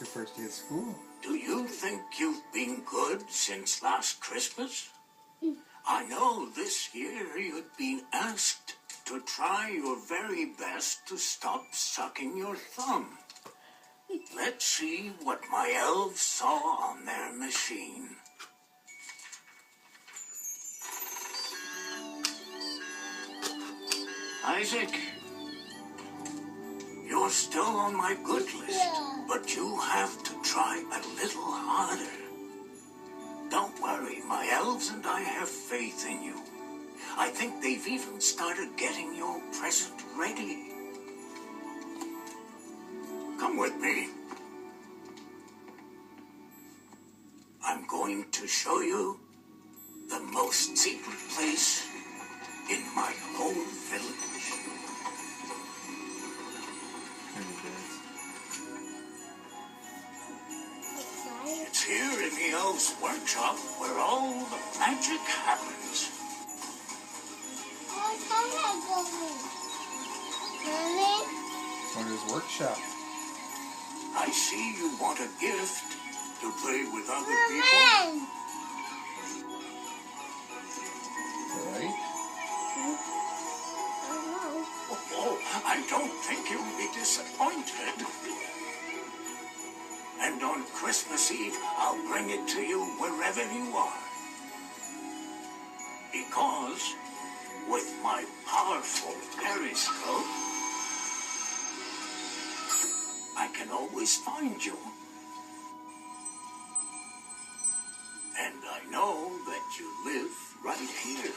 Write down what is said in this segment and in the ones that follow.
your first day at school. Do you think you've been good since last Christmas? I know this year you've been asked to try your very best to stop sucking your thumb. Let's see what my elves saw on their machine. Isaac, you're still on my good list, but you have to try a little harder. Don't worry, my elves and I have faith in you. I think they've even started getting your present ready. Come with me. I'm going to show you the most secret place in my whole village. It's here in the elves' workshop where all the magic happens. One of his workshop. I see you want a gift to play with other people. Right? Oh, I don't think you'll be disappointed. And on Christmas Eve, I'll bring it to you wherever you are. Because with my powerful periscope, I can always find you. And I know that you live right here.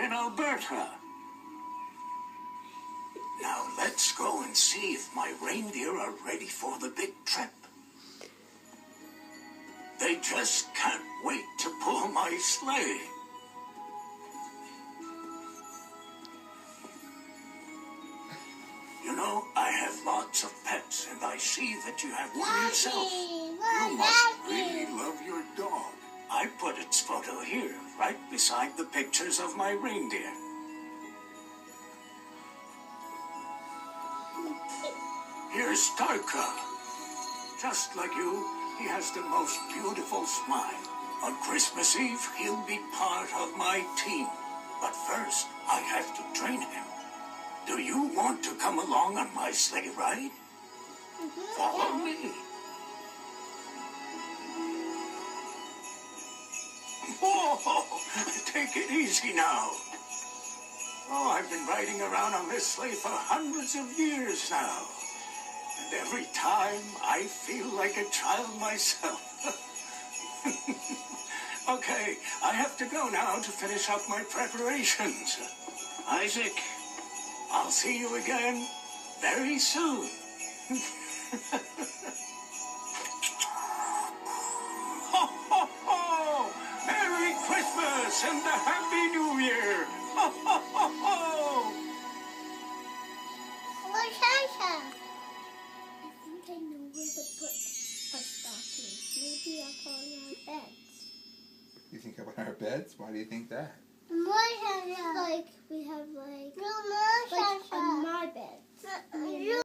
In Alberta. Now let's go and see if my reindeer are ready for the big trip. They just can't wait to pull my sleigh. You know, I have lots of pets, and I see that you have one yourself. You must really love your dog. I put its photo here, right beside the pictures of my reindeer. Here's Tarka. Just like you, he has the most beautiful smile. On Christmas Eve, he'll be part of my team. But first, I have to train him. Do you want to come along on my sleigh ride? Follow me. Whoa! Take it easy now. Oh, I've been riding around on this sleigh for hundreds of years now. And every time, I feel like a child myself. Okay, I have to go now to finish up my preparations. Isaac, I'll see you again very soon. Ho, ho, ho! Merry Christmas and a Happy New Year! Ho, ho, ho, ho! Where's Santa? I think I know where to put our stockings. Maybe up on our beds. You think about our beds? Why do you think that? Like we have like on my bed.